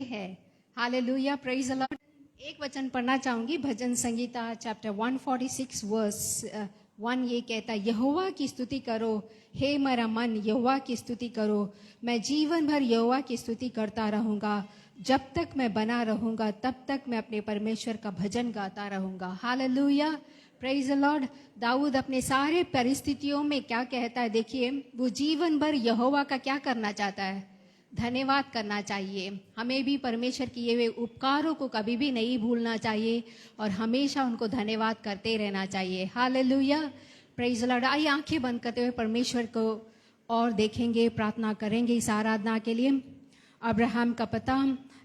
है। Hallelujah, praise the Lord. एक वचन पढ़ना चाहूंगी, भजन संगीता चैप्टर 146 वर्स 1 ये कहता है, यहोवा की स्तुति करो हे मेरा मन, यहोवा की स्तुति करो। मैं जीवन भर यहोवा की स्तुति करता रहूंगा। जब तक मैं बना रहूंगा तब तक मैं अपने परमेश्वर का भजन गाता रहूंगा। Hallelujah, praise the lord. दाऊद अपने सारे परिस्थितियों में क्या कहता है, देखिए, वो जीवन भर यहोवा का क्या करना चाहता है, धन्यवाद करना चाहिए। हमें भी परमेश्वर किए हुए उपकारों को कभी भी नहीं भूलना चाहिए और हमेशा उनको धन्यवाद करते रहना चाहिए। Hallelujah, praise the Lord. आइए आंखें बंद करते हुए परमेश्वर को और देखेंगे, प्रार्थना करेंगे इस आराधना के लिए। अब्राहम का पिता,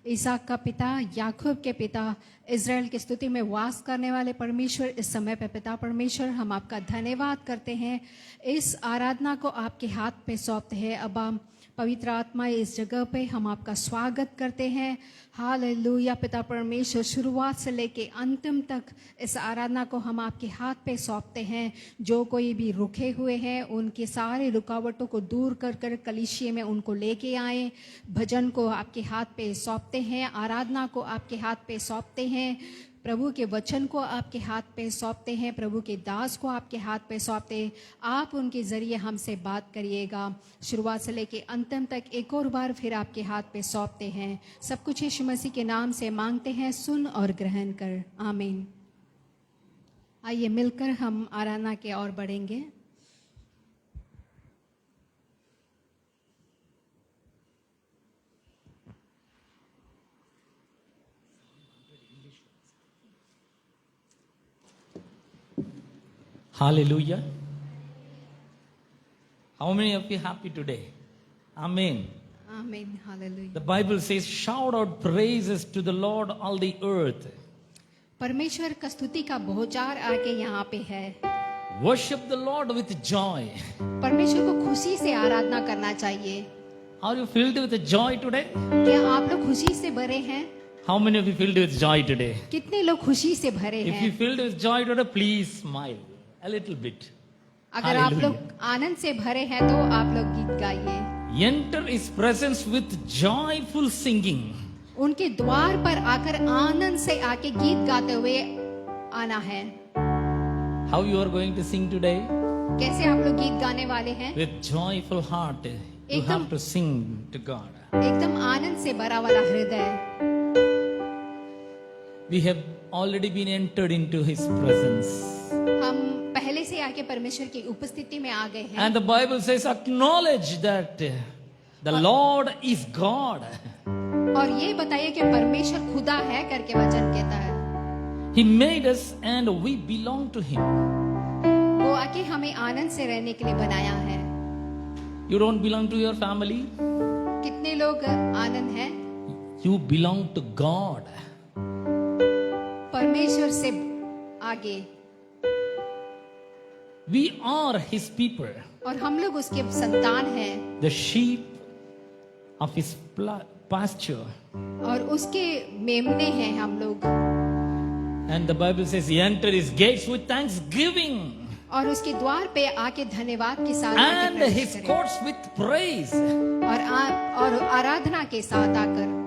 इसहाक का पिता, याकूब के पिता, इज़राइल की स्तुति में वास करने वाले परमेश्वर, इस समय पे पिता परमेश्वर, हम आपका धन्यवाद करते हैं। इस आराधना को आपके हाथ पे सौंपते हैं। अब्बा पवित्र आत्मा, इस जगह पे हम आपका स्वागत करते हैं। हालेलुया पिता परमेश्वर, शुरुआत से लेके अंतिम तक इस आराधना को हम आपके हाथ पे सौंपते हैं। जो कोई भी रुके हुए हैं उनके सारे रुकावटों को दूर कर कर कलीसिया में उनको लेके आए। भजन को आपके हाथ पे सौंपते हैं, आराधना को आपके हाथ पे सौंपते हैं, प्रभु के वचन को आपके हाथ पे सौंपते हैं, प्रभु के दास को आपके हाथ पे सौंपते हैं। आप उनके जरिए हमसे बात करिएगा। शुरुआत से लेके अंतिम तक एक और बार फिर आपके हाथ पे सौंपते हैं। सब कुछ यीशु मसीह के नाम से मांगते हैं, सुन और ग्रहण कर, आमीन। आइए मिलकर हम आराधना के और बढ़ेंगे। Hallelujah. How many of you happy today? Amen. Amen. Hallelujah. The Bible says, shout out praises to the Lord all the earth. परमेश्वर का स्तुति का बहुचार आके यहाँ पे है। Worship the Lord with joy. परमेश्वर को खुशी से आराधना करना चाहिए। Are you filled with joy today? क्या आप लोग खुशी से भरे हैं? How many of you filled with joy today? कितने लोग खुशी से भरे If हैं? you filled with joy today, please smile a little bit. अगर आप Hallelujah. लोग आनंद से भरे हैं तो आप लोग गीत गाइए। Enter His presence with joyful singing. उनके द्वार पर आकर आनंद से आके गीत गाते हुए आना है। How you are going to sing today? कैसे आप लोग गीत गाने वाले हैं? With joyful heart. You have to sing to God. एकदम आनंद से भरा वाला हृदय। We have already been entered into His presence. हम पहले से आके परमेश्वर की उपस्थिति में आ गए हैं। And the Bible says, acknowledge that the Lord is God. और ये बताइए कि परमेश्वर खुदा है करके वचन कहता है। He made us and we belong to Him. वो आके हमें आनंद से रहने के लिए बनाया है। You don't belong to your family. कितने लोग आनंद हैं? You belong to God. परमेश्वर से आगे। We are His people. और हम लोग उसके संतान हैं। The sheep of His pasture. और उसके मेमने हैं हम लोग। And the Bible says, enter His gates with thanksgiving. और उसके द्वार पे आके धन्यवाद के साथ And आके His प्रवेश courts with praise. करें। और आराधना के साथ आकर।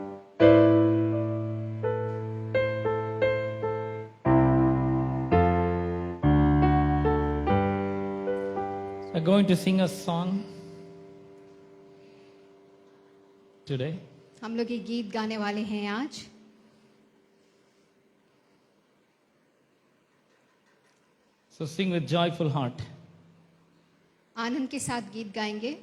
We're going to sing a song today. हम लोग ये गीत गाने वाले हैं आज। So sing with joyful heart. आनंद के साथ गीत गाएंगे।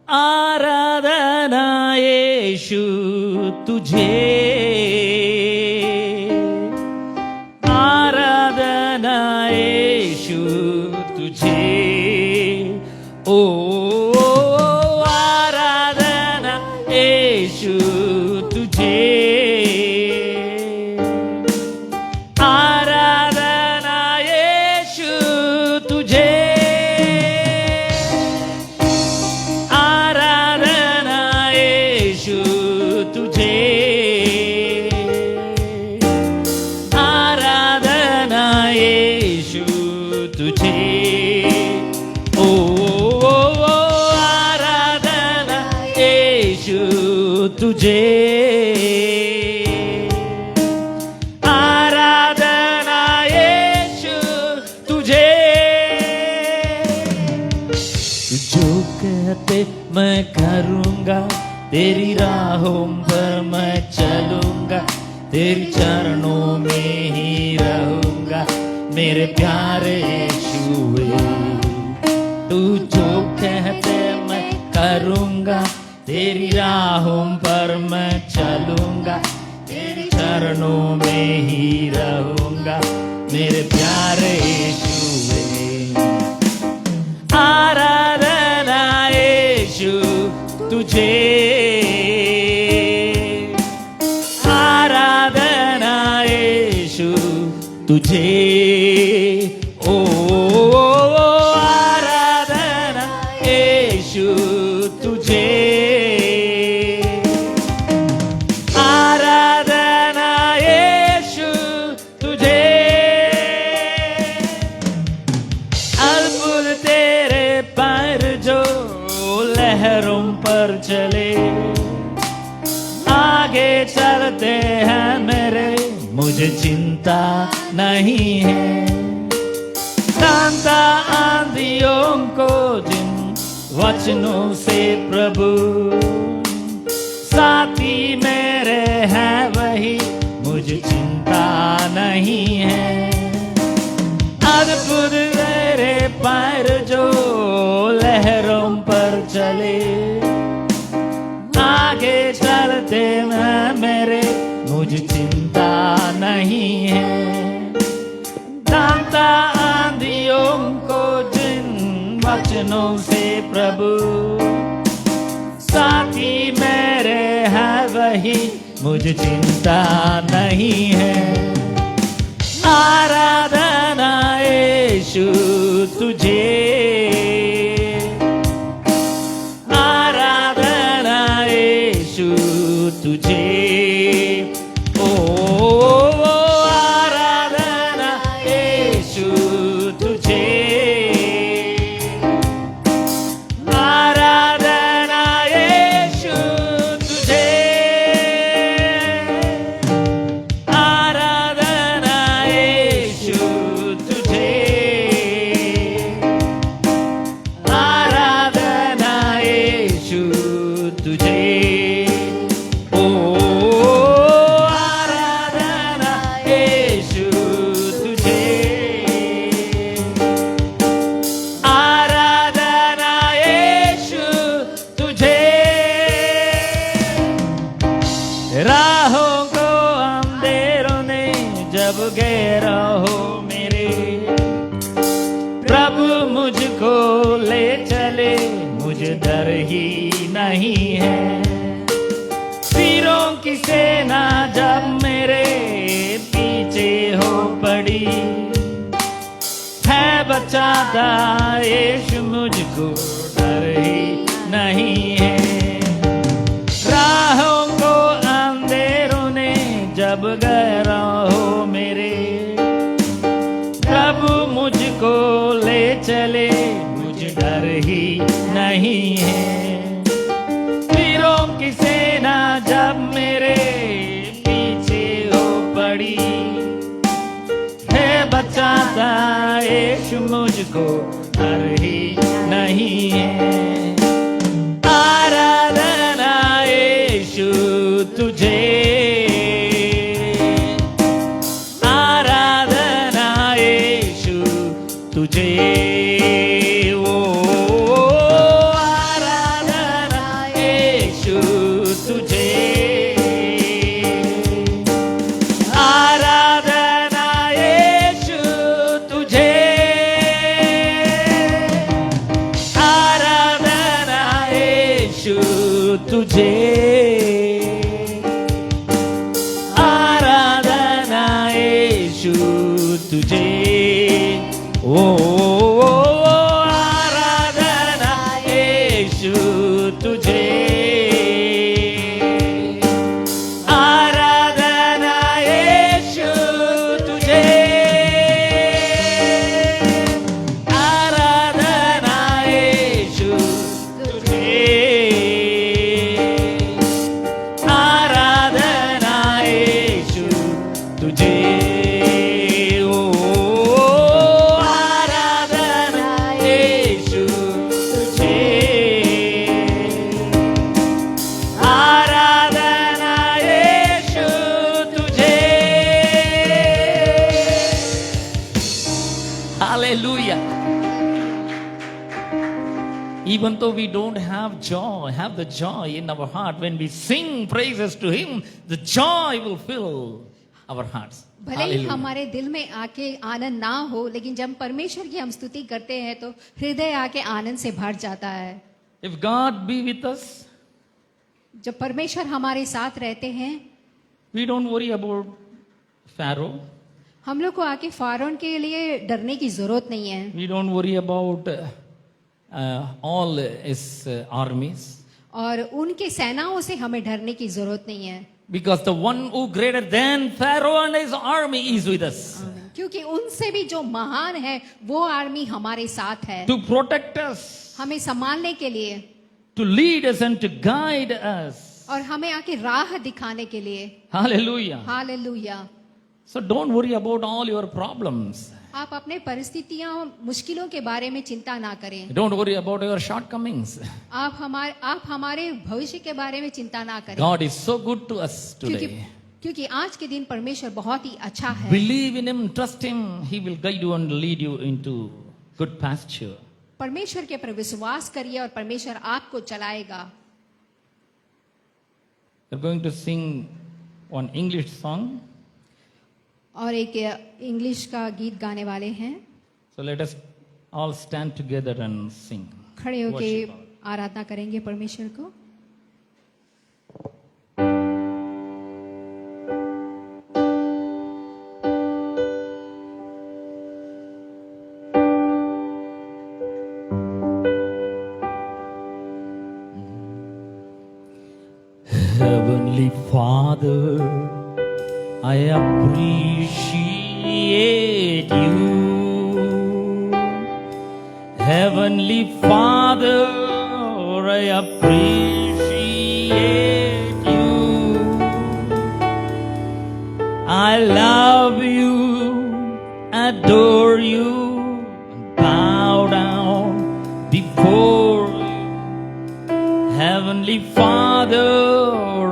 आराधना यीशु तुझे, आराधना यीशु तुझे, ओ आराधना यीशु तुझे, आराधना तुझे ओ आराधना यीशु तुझे आराधना यीशु तुझे जो कहते मैं करूँगा तेरी राहों पर मैं चलूँगा तेरी चरणों में ही रहूँगा मेरे प्यारे यीशुए तू जो कहते मैं करूँगा तेरी राहों पर मैं चलूँगा तेरे चरणों में ही रहूँगा मेरे प्यारे यीशुए आराधना यीशु तुझे आराधना यीशु तुझे ओ आराधना यीशु तुझे आराधना यीशु तुझे अद्भुत तेरे पैर जो लहरों पर चले आगे चलते हैं मेरे मुझे चिंता नहीं है शांता आंधियों को जिन वचनों से प्रभु साथी मेरे हैं वही मुझे चिंता नहीं है अद्भुत तेरे पैर जो लहरों पर चले आगे चलते हैं मेरे मुझे चिंता नहीं है जानता आंधियों को जिन वचनों से प्रभु साथी मेरे हैं वही मुझे चिंता नहीं है आराधना यीशु तुझे आराधना यीशु तुझे ओ आराधना यीशु तुझे आराधना यीशु तुझे आराधना यीशु तुझे आराधना यीशु तुझे ओ आराधना यीशु तुझे आराधना यीशु तुझे राहों को अंधेरों ने जब घेरा हो मेरे प्रभु मुझको ले चले मुझे डर ही नहीं है तीरों की सेना जब मेरे पीछे हो पड़ी है बचाता यीशु मुझको डर ही नहीं है राहों को अंधेरों ने जब गहरा हो मेरे प्रभु मुझको ले चले मुझे डर ही नहीं है तीरों की सेना जब मेरे पीछे हो पड़ी है बचाता यीशु मुझको डर ही नहीं है आराधना यीशु तुझे आराधना यीशु तुझे ओ आराधना यीशु तुझे आराधना यीशु तुझे आराधना यीशु तुझे आराधना यीशु तुझे ओ आराधना यीशु तुझे आराधना यीशु तुझे Hallelujah. Even though we don't have joy, have the joy in our heart, when we sing praises to Him, the joy will fill our hearts. भले ही हमारे दिल में आके आनंद ना हो, लेकिन जब परमेश्वर की हम स्तुति करते हैं तो हृदय आके आनंद से भर जाता है. If God be with us, जब परमेश्वर हमारे साथ रहते हैं, we don't worry about Pharaoh. हम लोग को आके फारोन के लिए डरने की जरूरत नहीं है. We don't worry about all his armies. और उनके सेनाओं से हमें डरने की जरूरत नहीं है. Because the one who greater than Pharaoh and his army is with us. क्योंकि उनसे भी जो महान है वो आर्मी हमारे साथ है. To protect us, हमें संभालने के लिए to lead us and to guide us. और हमें आके राह दिखाने के लिए. Hallelujah. Hallelujah. So don't worry about all your problems. आप अपने परिस्थितियां मुश्किलों के बारे में चिंता ना करें. Don't worry about your shortcomings. आप हमारे भविष्य के बारे में चिंता ना करें. God is so good to us क्योंकि today. क्योंकि आज के दिन परमेश्वर बहुत ही अच्छा है. Believe in Him, trust Him. He will guide you and lead you into good pasture. परमेश्वर के पर विश्वास करिए और परमेश्वर आपको चलाएगा. We're going to sing one English song. और एक इंग्लिश का गीत गाने वाले हैं. So let us all stand together and sing. खड़े होके Worship God. आराधना करेंगे परमेश्वर को. Heavenly Father, I appreciate you. Heavenly Father, I appreciate you. I love you, adore you, bow down before you. Heavenly Father,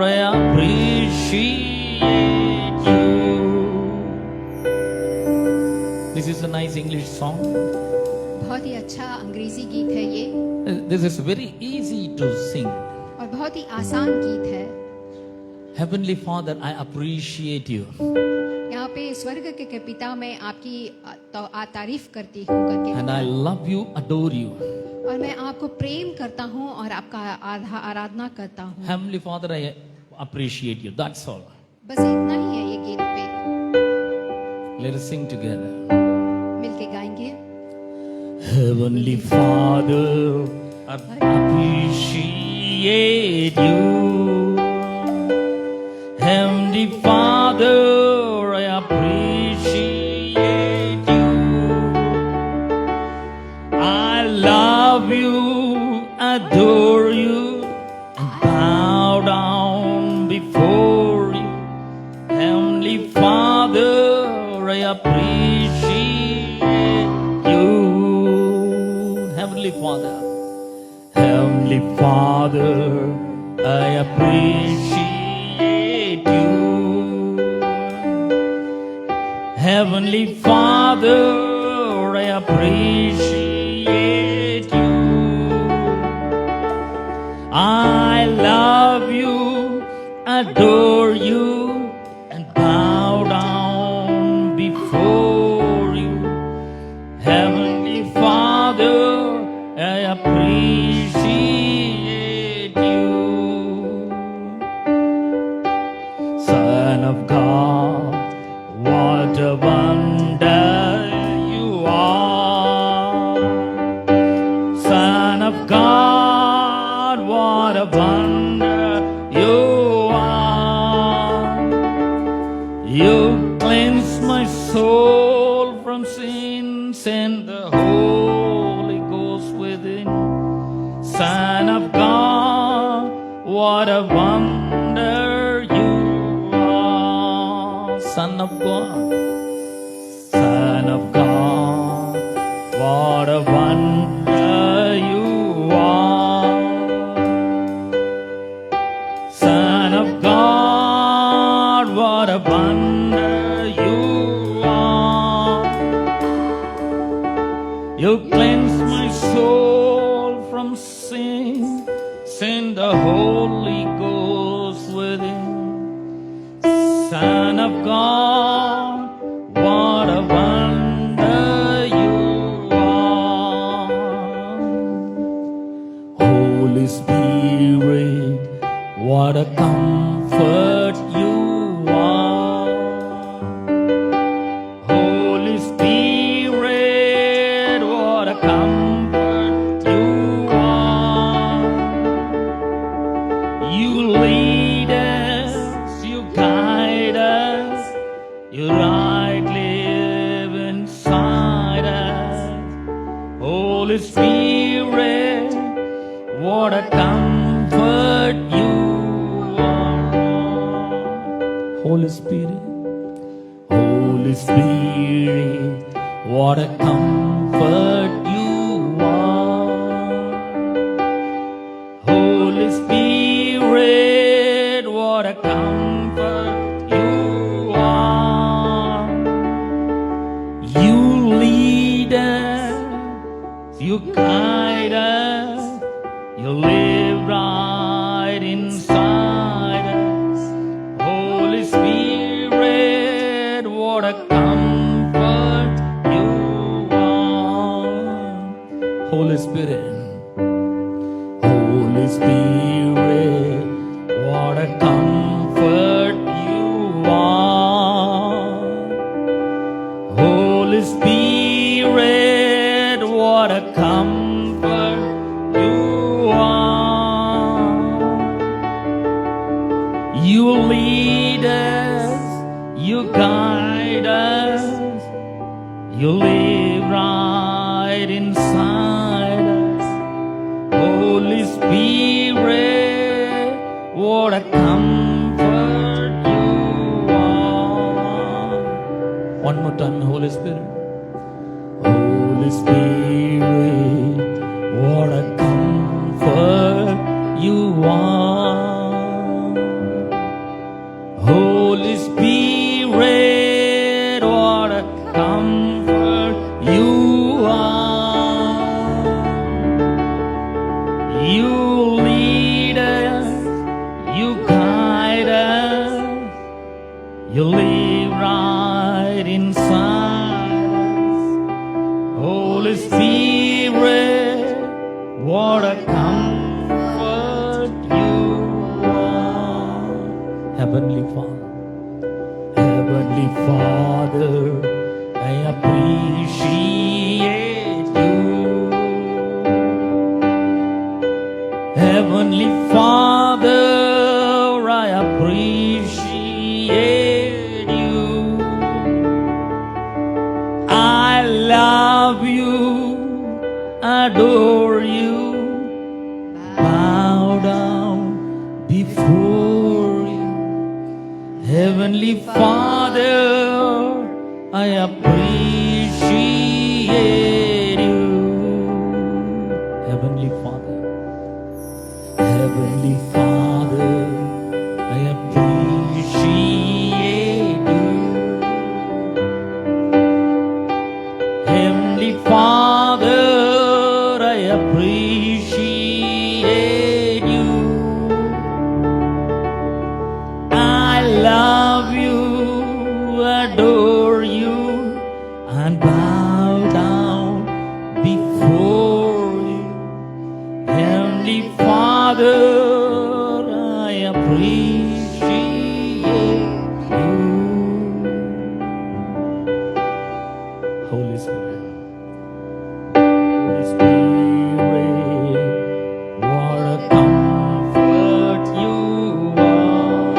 I appreciate you. This is a nice English song. बहुत ही अच्छा अंग्रेजी गीत है ये This is very easy to sing. और बहुत ही आसान गीत है. Heavenly Father, I appreciate you. यहाँ पे स्वर्ग के पिता मैं आपकी तारीफ करती हूँ करके And I love you, adore you. और मैं आपको प्रेम करता हूँ और आपका आराधना करता हूँ. Heavenly Father, I appreciate you. That's all. बस इतना ही है ये गीत पे. Let us sing together. मिलके गाएंगे. Heavenly Father, I appreciate you. Heavenly Father, I appreciate you. I love you, adore you, and bow down before you. Heavenly Father, I appreciate you. Heavenly Father, Heavenly Father, I appreciate you. Heavenly Father, I appreciate you. I love you, adore you, and bow down before you. Heavenly Father, I appreciate you. Son of God, what a wonder you are. Son of God, what a wonder you are. You cleanse my soul from sins and the Holy Ghost within. Son of God, what a wonder you are. Son of God, Son of God, what a wonder you are. Son of God, what a wonder you are. You cleanse my soul from sin. Send the Holy Ghost within. Son of God, what a wonder you are. Holy Spirit, what a comfort you are. Holy Spirit, what a comfort you are. You lead us, you guide us, you right live inside us. Holy Spirit, what a comfort you are. Holy Spirit, Holy Spirit, what a comfort you are. Holy Spirit, what a comfort you are. You lead us, you guide us, you live right inside us. Holy Spirit, what a comfort you are. Holy Spirit, Holy Spirit, what a comfort you are. Holy Spirit, what a comfort you are. You lead us, you guide us, you live right inside us. Holy Spirit, what a comfort you are. One more time, Holy Spirit. Holy Spirit, what a comfort you are. Holy Spirit, what a comfort you are. You lead us, you guide us, you live right inside us. Holy Spirit, what a comfort you are. Heavenly Father, Heavenly Father, I appreciate you. Heavenly Father, I appreciate you. I love you, adore you, bow down before you. Heavenly Father, I appreciate you. Heavenly Father, Heavenly Father, I appreciate you. Heavenly Father, I appreciate you. I love you, adore you, and bow down before you. Heavenly Father, I appreciate you. Holy Spirit, Holy Spirit, what a comfort you are.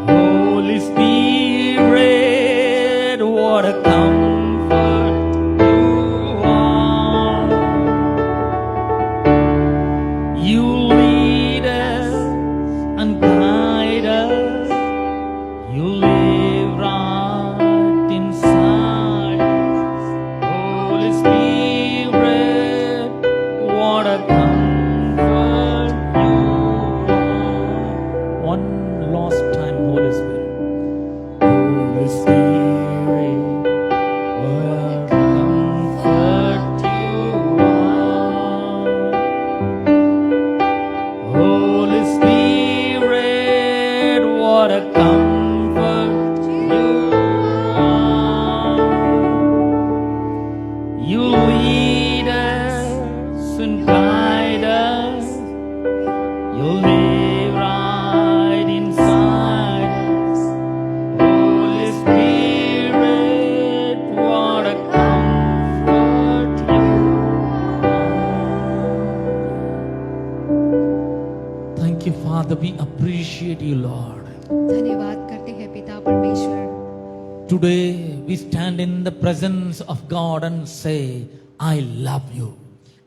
Holy Spirit, what a comfort you are. You lead us and guide us. You live right inside us. you, Lord. धन्यवाद करते हैं पिता परमेश्वर। Today we stand in the presence of God and say, I love you.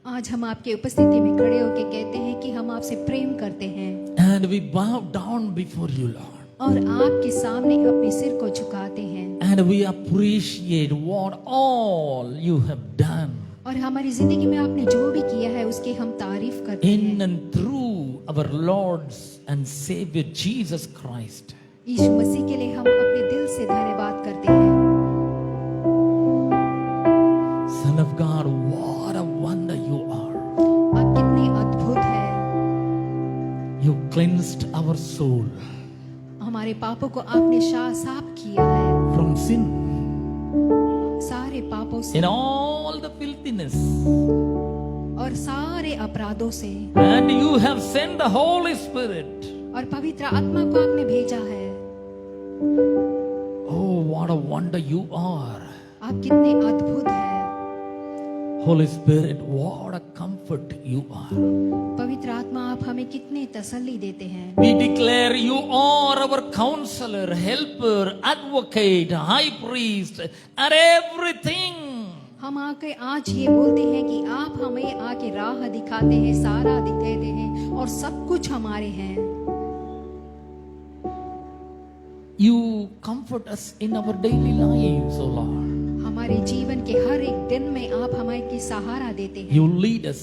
आज हम आपके उपस्थिति में खड़े होकर कहते हैं कि हम आपसे प्रेम करते हैं And we bow down before you, Lord. और आपके सामने अपने सिर को झुकाते हैं And we appreciate what all you have done और हमारी जिंदगी में आपने जो भी किया है उसकी हम तारीफ करते in हैं। and through our Lord's and Savior Jesus Christ. यीशु मसीह के लिए हम अपने दिल से धन्यवाद करते हैं। Son of God, what a wonder you are. आप कितने अद्भुत हैं। You cleansed our soul हमारे पापों को आपने साफ किया है from sin सारे पापों से in all the filthiness. और सारे अपराधों से And you have sent the Holy Spirit. और पवित्र आत्मा को आपने भेजा है। Oh, what a wonder you are. आप कितने अद्भुत हैं। Holy Spirit, what a comfort you are. पवित्र आत्मा आप हमें कितने तसल्ली देते हैं। We declare you are our counselor, helper, advocate, high priest, and everything. हम आके आज ये बोलते हैं कि आप हमें आके राह दिखाते हैं, सारा दिखाते हैं और सब कुछ हमारे हैं। You comfort us in our daily lives, O Lord. हमारे जीवन के हर एक दिन में आप हमें की सहारा देते हैं You lead us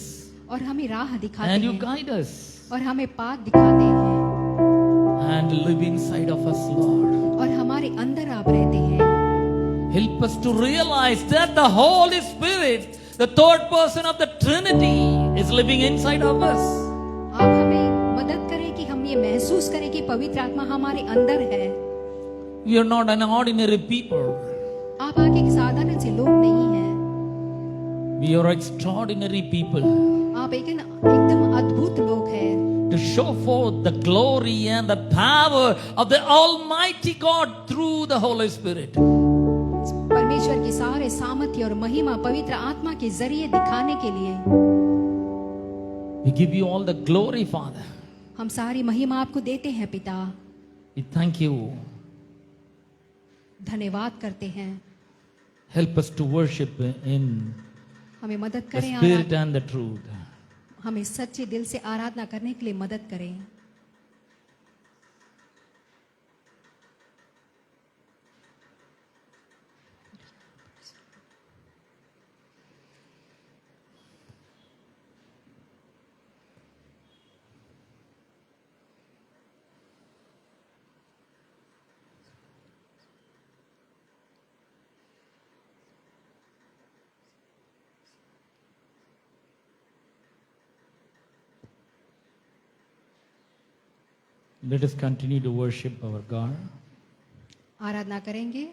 और हमें राह दिखाते and you हैं guide us और हमें पाथ दिखाते हैं and live inside of us, Lord. और हमारे अंदर आप रहते हैं। Help us to realize that the Holy Spirit, the third person of the Trinity, is living inside of us. आप हमें मदद करें कि हम ये महसूस करें कि पवित्र आत्मा हमारे अंदर है। We are not an ordinary people. आप आगे एक साधारण से लोग नहीं हैं। We are extraordinary people आप एकदम अद्भुत लोग हैं to show forth the glory and the power of the Almighty God through the Holy Spirit. परमेश्वर की सारे सामर्थ्य और महिमा पवित्र आत्मा के जरिए दिखाने के लिए We give you all the glory, Father. हम सारी महिमा आपको देते हैं पिता। We thank you. धन्यवाद करते हैं। Help us to worship in हमें मदद the करें, Spirit and the truth. हमें सच्चे दिल से आराधना करने के लिए मदद करें। Let us continue to worship our God. आराधना करेंगे।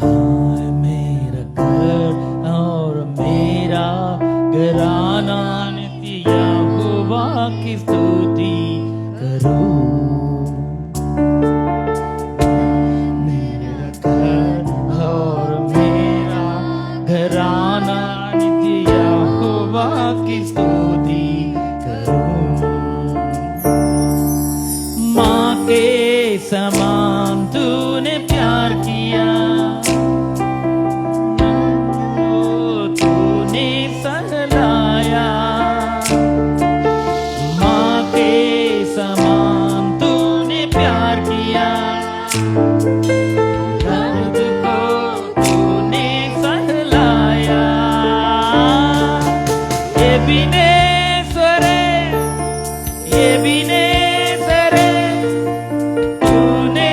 मेरा घर और मेरा घराना नित्य यहोवा की स्तुति करूं। मेरा घर और मेरा घराना नित्य यहोवा की स्तुति करूं। माँ के समान तूने प्यार किया, तूने सहलाया। माँ के समान तूने प्यार किया, दर्द को तूने सहलाया। ये बिनेश्वरे, ये बिनेश्वरे, तूने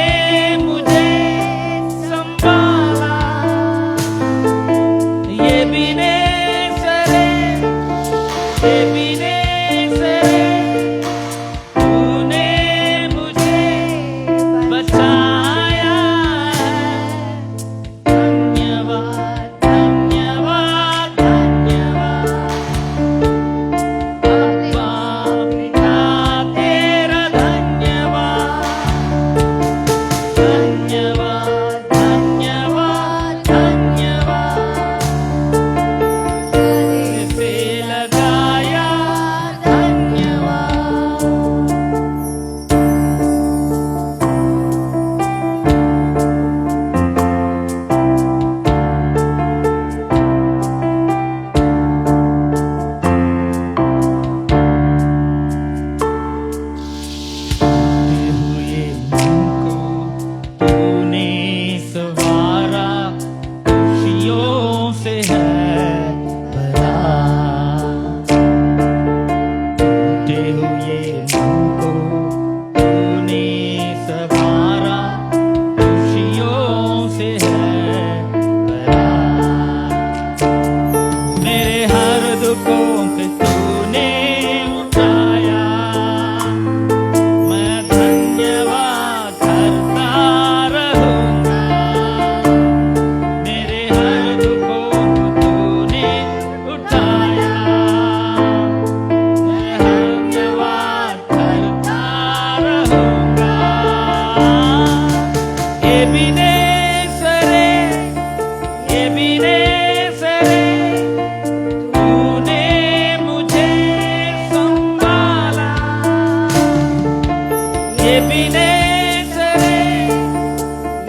एबीनेज़रे,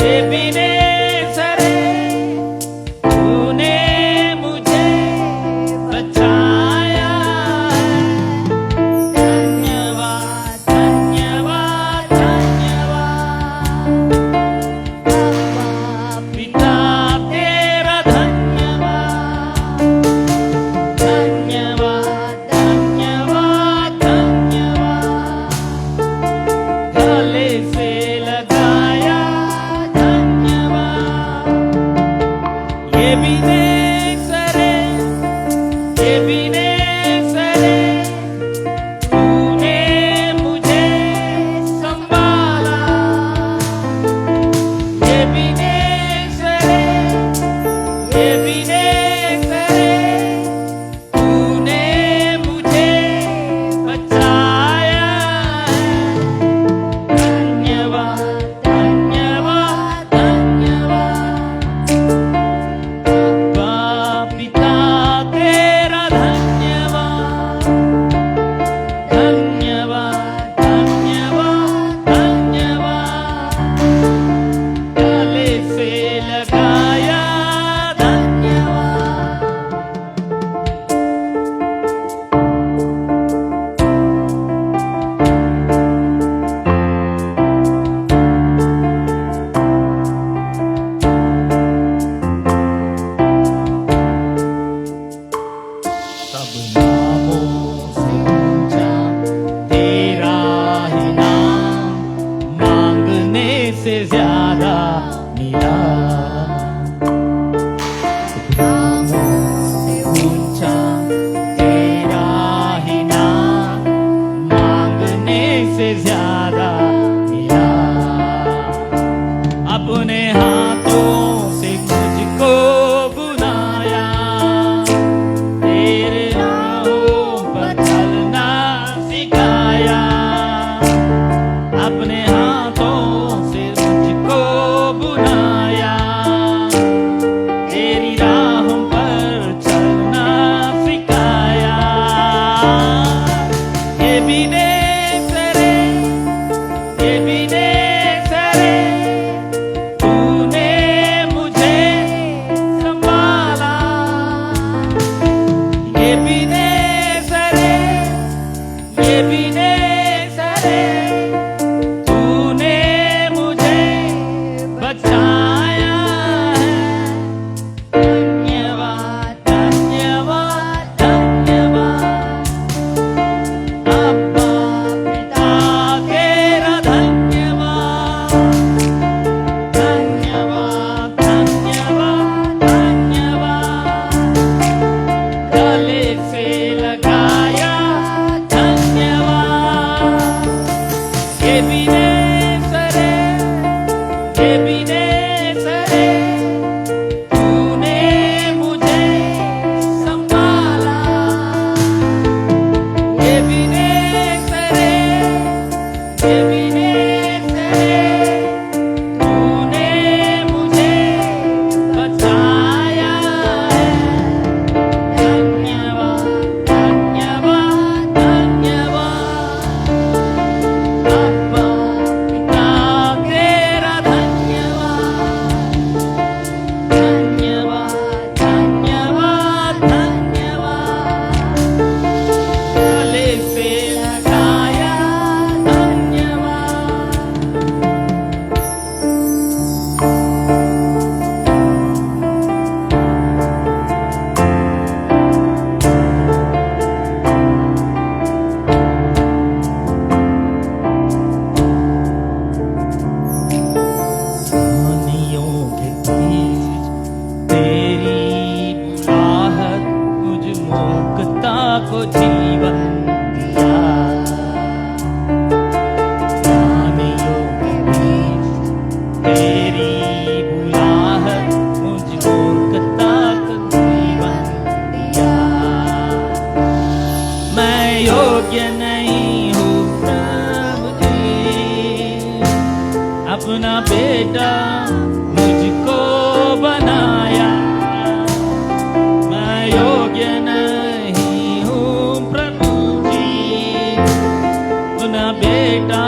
एबीनेज़रे, तूने मुझे बचाया है। धन्यवाद, धन्यवाद, धन्यवाद। पिता तेरा धन्यवाद, धन्यवाद, धन्यवाद, धन्यवाद। गले से लगाया धन्यवाद। एबीनेज़रे, एबीनेज़रे, तूने मुझे संभाला। एबीनेज़रे, एबीनेज़रे, तूने मुझे बचाया है। धन्यवाद, धन्यवाद, धन्यवाद। अब्बा पिता तेरा धन्यवाद, धन्यवाद, धन्यवाद, धन्यवाद। गले से लगाया धन्यवाद। सब नामों से ऊंचा तेरा ही नाम, मांगने से ज्यादा मिला। नामों से ऊंचा तेरा ही नाम, मांगने से ज्यादा मिला। अपने हाथों से मुझको बुनाया, तेरे राहों पर चलना सिखाया। अपने हाथों से मुझको बुनाया, तेरी राहों पर चलना सिखाया। एबीनेज़रे, एबीनेज़रे, तूने मुझे संभाला। एबीनेज़रे, एबीनेज़रे, तूने मुझे बचाया है। धन्यवाद, धन्यवाद, धन्यवाद। अब्बा पिता तेरा धन्यवाद, धन्यवाद, धन्यवाद, धन्यवाद। गले से लगाया धन्यवाद। एबीनेज़रे, एबीनेज़रे, तूने मुझे संभाला। एबीनेज़रे, एबीनेज़रे, तूने मुझे बचाया है। धन्यवाद, धन्यवाद, धन्यवाद। अब्बा पिता तेरा धन्यवाद, धन्यवाद, धन्यवाद, धन्यवाद। गले से लगाया धन्यवाद। ध्वनियों के बीच तेरी बुलाहट, मुझ मूर्खता को जीवन दिया। ध्वनियों के बीच तेरी बुलाहट, मुझ मूर्खता को जीवन दिया। मैं योग्य नहीं हूँ प्रभु जी, अपना बेटा मुझको बनाया। मैं योग्य नहीं हूँ प्रभु जी, अपना बेटा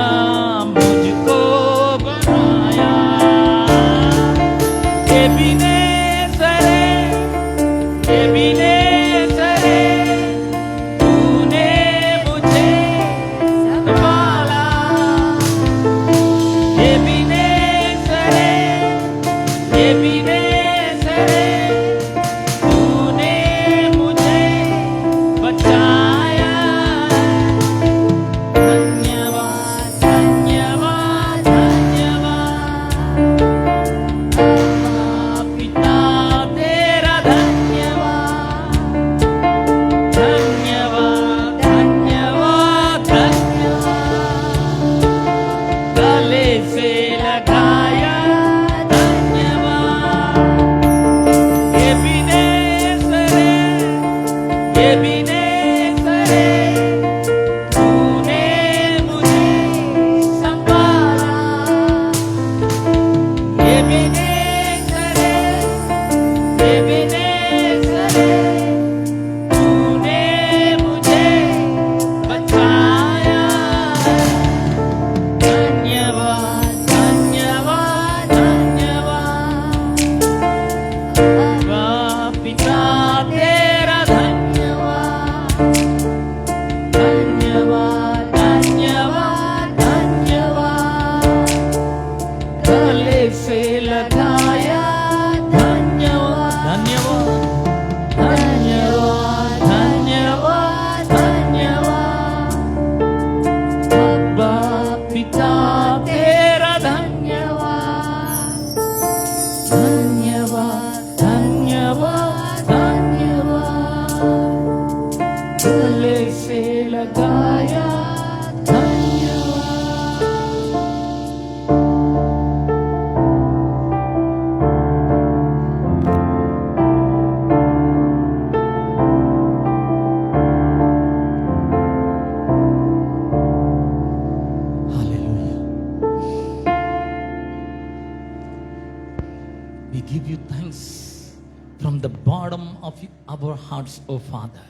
give you thanks from the bottom of our hearts, O Father.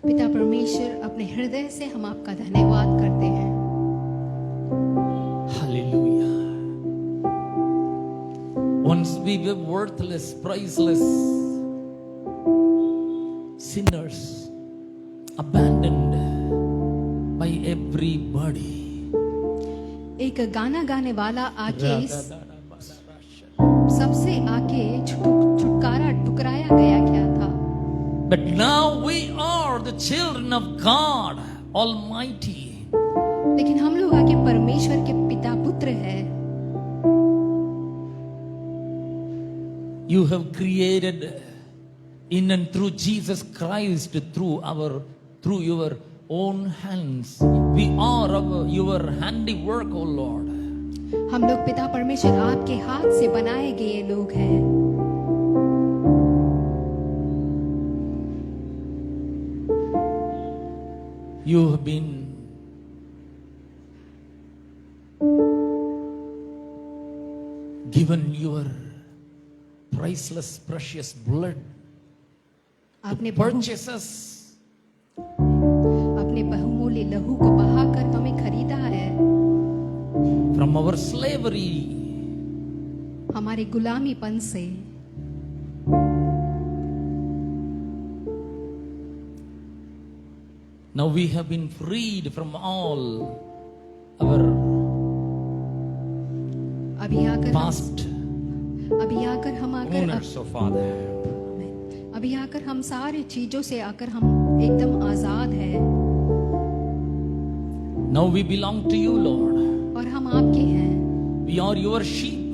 पिता परमेश्वर, अपने हृदय से हम आपका धन्यवाद करते हैं। Hallelujah. Once we were worthless, priceless, sinners, abandoned by everybody. एक गाना गाने वाला आके सबसे आके छुटकारा ठुकराया गया क्या था, But now we are the children of God Almighty. लेकिन हम लोग आके परमेश्वर के पिता पुत्र है। You have created in and through Jesus Christ, through your own hands. We are your handiwork, O Lord. हम लोग पिता परमेश्वर आपके हाथ से बनाए गए लोग हैं। You have been given your priceless, precious blood आपने to purchase us. अपने बहुमूल्य लहू को बहाकर हमें खरीदा है, From our slavery, हमारे गुलामीपन से। now we have been freed from all our अभी आकर past हम आकर owners, O Father. अभी आकर हम सारी चीजों से आकर हम एकदम आजाद है Now we belong to you, Lord. और हम आपके हैं। We are your sheep.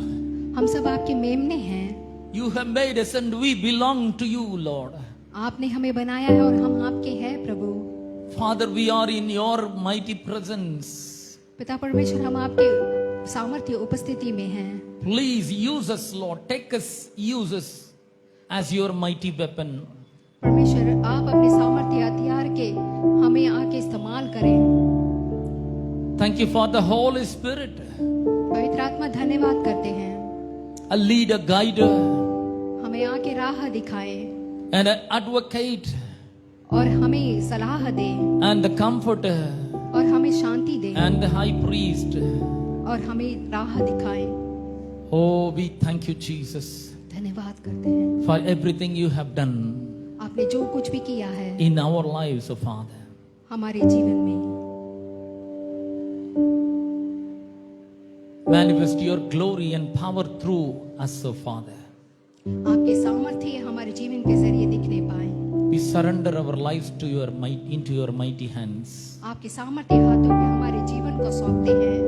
हम सब आपके मेमने हैं। You have made us and we belong to you, Lord. आपने हमें बनाया है और हम आपके हैं प्रभु। Father, we are in your mighty presence. पिता परमेश्वर, हम आपके सामर्थ्य उपस्थिति में हैं। Please use us, Lord. Use us as your mighty weapon. परमेश्वर, आप अपने सामर्थ्य हथियार के हमें आके इस्तेमाल करें। Thank you for the Holy Spirit. पवित्र आत्मा, धन्यवाद करते हैं। A leader, guider, हमें आके राह दिखाए and an advocate, और हमें सलाह दे and the comforter, और हमें शांति दे and the high priest. और हमें राह दिखाए। Oh, we thank you, Jesus, धन्यवाद करते हैं for everything you have done आपने जो कुछ भी किया है in our lives, O Father. हमारे जीवन में। Manifest your glory and power through us, O Father. आपके सामर्थ्य हमारे जीवन के जरिए दिखने पाए। We surrender our lives to into your mighty hands. आपके सामर्थ्य हाथों में हमारे जीवन को सौंपते हैं।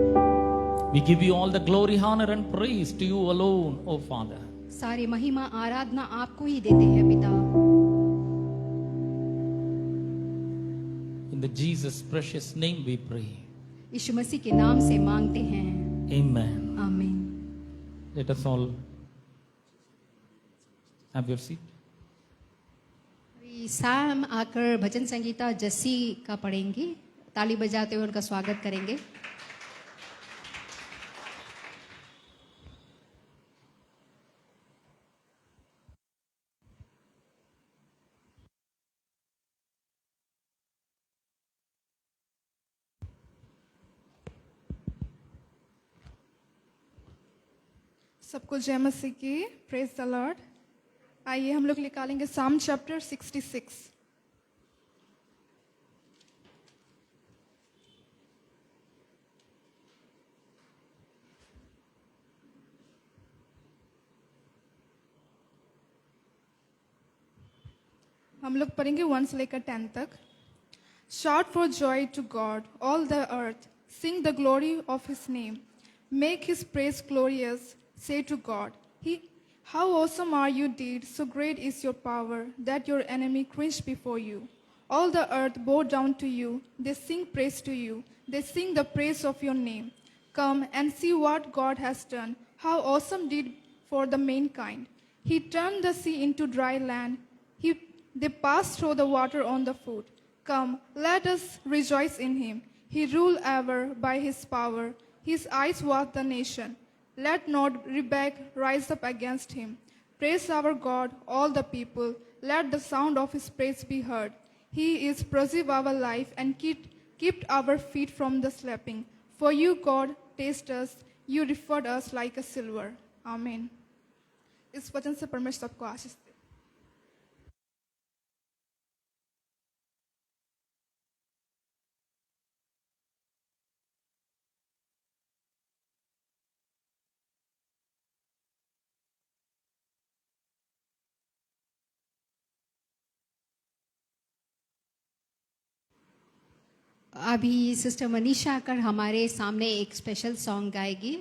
We give you all the glory, honor and praise to you alone, O Father. सारी महिमा आराधना आपको ही देते हैं पिता। In the Jesus precious name we pray. यीशु मसीह के नाम से मांगते हैं, Amen. आमीन। Let us all have your seat. अभी सैम आकर भजन संगीता जस्सी का पढ़ेंगी, ताली बजाते हुए उनका स्वागत करेंगे। सबको जय मसीह की, प्रेज द लॉर्ड। आइए हम लोग निकालेंगे साम चैप्टर 66। हम लोग पढ़ेंगे 1 से लेकर 10 तक। Shout for joy to God, all the earth. Sing the glory of His name. Make His praise glorious. Say to God, how awesome are you, deed, so great is your power, that your enemy cringe before you. All the earth bow down to you, they sing praise to you, they sing the praise of your name. Come and see what God has done, how awesome deed for the mankind. He turned the sea into dry land, they passed through the water on the foot. Come, let us rejoice in Him. He ruled ever by His power, His eyes watch the nation. Let not Rebek rise up against Him. Praise our God, all the people. Let the sound of his praise be heard. He is preserved our life and kept our feet from the slipping. For you, God, taste us. You referred us like a silver. Amen. इस वचन से परमेश्वर आपको आशीष दे। अभी sister Manisha आकर हमारे सामने एक स्पेशल सॉन्ग गाएगी।